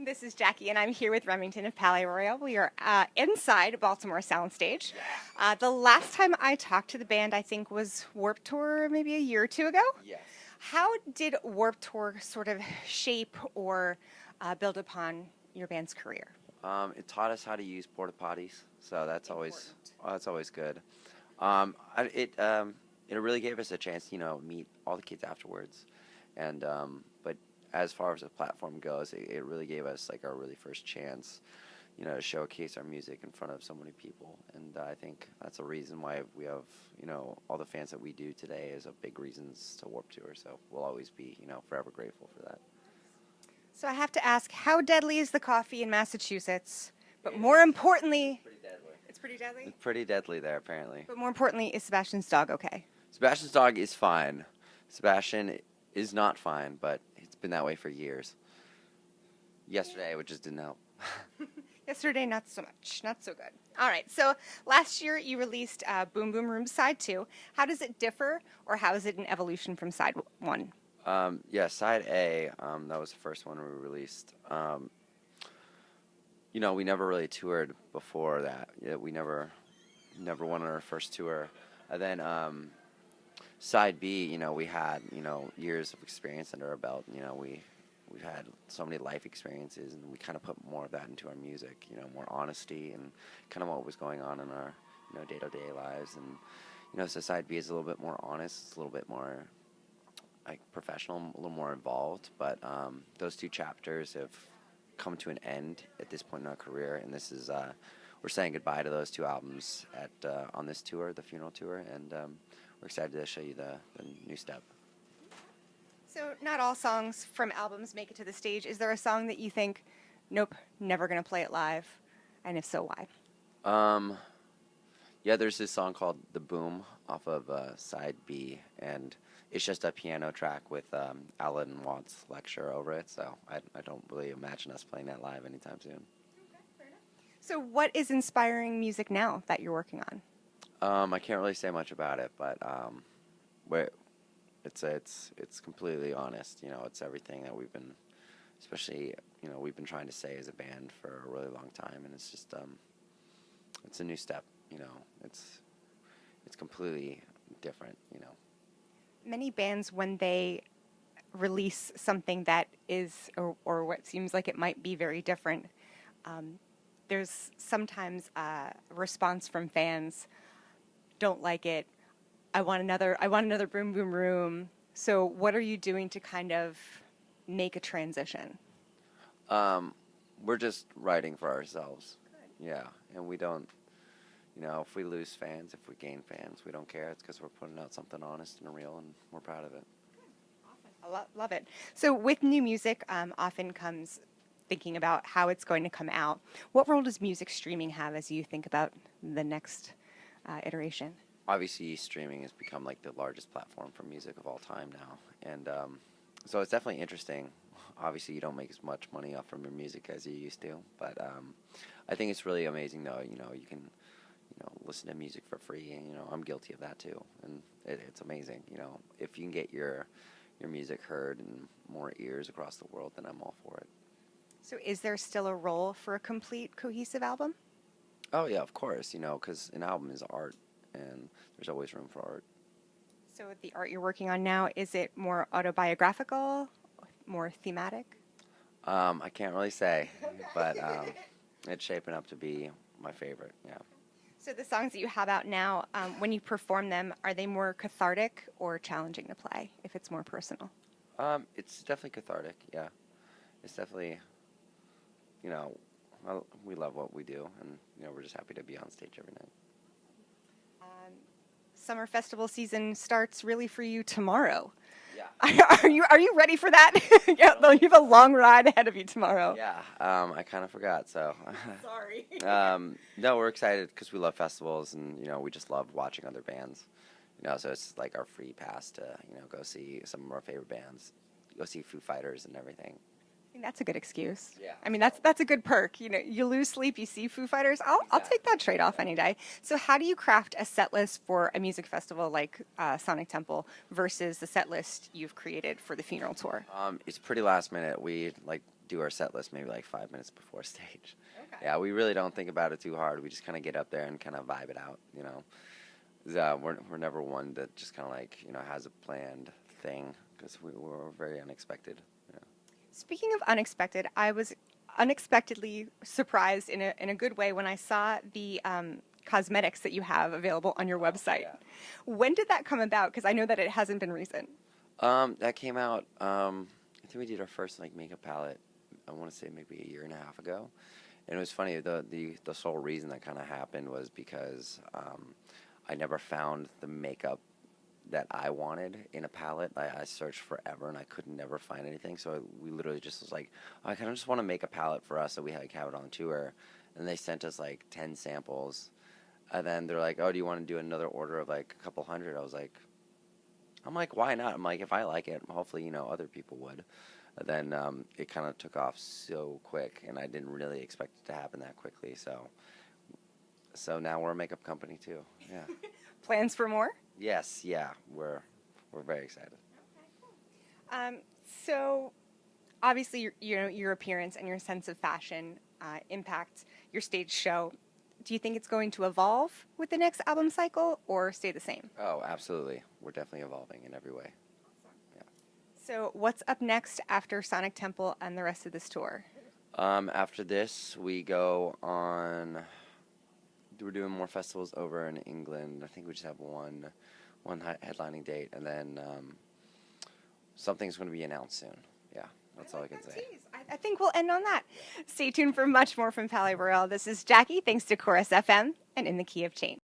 This is Jackie, and I'm here with Remington of Palaye Royale. We are inside Baltimore Soundstage. The last time I talked to the band, I think, was Warped Tour maybe a year or two ago. Yes. How did Warped Tour sort of shape or build upon your band's career? It taught us how to use porta potties, so that's always good. It really gave us a chance, meet all the kids afterwards, and but as far as the platform goes, it really gave us like our really first chance, to showcase our music in front of so many people, and I think that's a reason why we have, all the fans that we do today is a big reasons to Warped Tour. So we'll always be, forever grateful for that. So I have to ask, how deadly is the coffee in Massachusetts? But more importantly, Pretty deadly. it's pretty deadly? It's pretty deadly there, apparently. But more importantly, is Sebastian's dog okay? Sebastian's dog is fine. Sebastian is not fine, but it's been that way for years. Yesterday, it just didn't help. Yesterday, not so much. Not so good. All right. So last year, you released Boom Boom Room Side 2. How does it differ, or how is it an evolution from Side 1? Side A, that was the first one we released. We never really toured before that. Yeah, we never went on our first tour. And then Side B, we had, years of experience under our belt. We've had so many life experiences, and we kind of put more of that into our music, more honesty and kind of what was going on in our, day-to-day lives. And, so Side B is a little bit more honest. It's a little bit more like professional, a little more involved, but those two chapters have come to an end at this point in our career, and this is we're saying goodbye to those two albums on this tour, the funeral tour, and we're excited to show you the new step. So not all songs from albums make it to the stage. Is there a song that you think, nope, never going to play it live? And if so, why? Yeah, there's this song called The Boom off of Side B, and it's just a piano track with Alan Watts' lecture over it, so I don't really imagine us playing that live anytime soon. Okay, fair enough. So what is inspiring music now that you're working on? I can't really say much about it, but it's completely honest. It's everything that we've been, especially, we've been trying to say as a band for a really long time, and it's just it's a new step. It's completely different. Many bands, when they release something that is, or what seems like it might be very different, there's sometimes a response from fans, don't like it, I want another Boom Boom Room. So what are you doing to kind of make a transition? We're just writing for ourselves. Good. Yeah, and we don't, if we lose fans, if we gain fans, we don't care. It's because we're putting out something honest and real, and we're proud of it. Awesome. I love it. So with new music, often comes thinking about how it's going to come out. What role does music streaming have as you think about the next iteration? Obviously, streaming has become like the largest platform for music of all time now, and so it's definitely interesting. Obviously, you don't make as much money off from your music as you used to, but I think it's really amazing though. You can listen to music for free, and I'm guilty of that too, and it's amazing. If you can get your music heard in more ears across the world, then I'm all for it. So is there still a role for a complete, cohesive album? Oh yeah, of course. Because an album is art, and there's always room for art. So the art you're working on now, is it more autobiographical, more thematic? I can't really say, but it's shaping up to be my favorite. Yeah. So the songs that you have out now, when you perform them, are they more cathartic or challenging to play, if it's more personal? It's definitely cathartic, yeah. It's definitely, we love what we do, and, we're just happy to be on stage every night. Summer festival season starts really for you tomorrow. Yeah. Are you ready for that? Yeah, though you have a long ride ahead of you tomorrow. Yeah, I kind of forgot, so. Sorry. No, we're excited because we love festivals, and, we just love watching other bands. So it's like our free pass to, go see some of our favorite bands, go see Foo Fighters and everything. I think that's a good excuse. Yeah. I mean, that's a good perk. You lose sleep, you see Foo Fighters. I'll take that trade-off any day. So how do you craft a set list for a music festival like Sonic Temple versus the set list you've created for the funeral tour? It's pretty last minute. We do our set list maybe like 5 minutes before stage. Okay. Yeah, we really don't think about it too hard. We just kind of get up there and kind of vibe it out, you know. 'Cause, we're never one that just kind of like, you know, has a planned thing, because we're very unexpected. Yeah. Speaking of unexpected, I was unexpectedly surprised in a good way when I saw the cosmetics that you have available on your website. Yeah. When did that come about? Because I know that it hasn't been recent. That came out, I think we did our first like makeup palette, I want to say maybe a year and a half ago. And it was funny, the sole reason that kind of happened was because I never found the makeup that I wanted in a palette. I searched forever and I could never find anything. So we literally just was like, oh, I kind of just want to make a palette for us so we like have it on tour. And they sent us like 10 samples. And then they're like, oh, do you want to do another order of like a couple hundred? I'm like, why not? I'm like, if I like it, hopefully, you know, other people would. And then it kind of took off so quick, and I didn't really expect it to happen that quickly. So now we're a makeup company too. Yeah. Plans for more? Yes. Yeah. We're very excited. So obviously, your appearance and your sense of fashion impact your stage show. Do you think it's going to evolve with the next album cycle or stay the same? Oh, absolutely. We're definitely evolving in every way. Yeah. So what's up next after Sonic Temple and the rest of this tour? After this, we go on. We're doing more festivals over in England. I think we just have one headlining date, and then something's going to be announced soon. Yeah, that's all I can say. I think we'll end on that. Stay tuned for much more from Palaye Royale. This is Jackie, thanks to Chorus FM and In the Key of Change.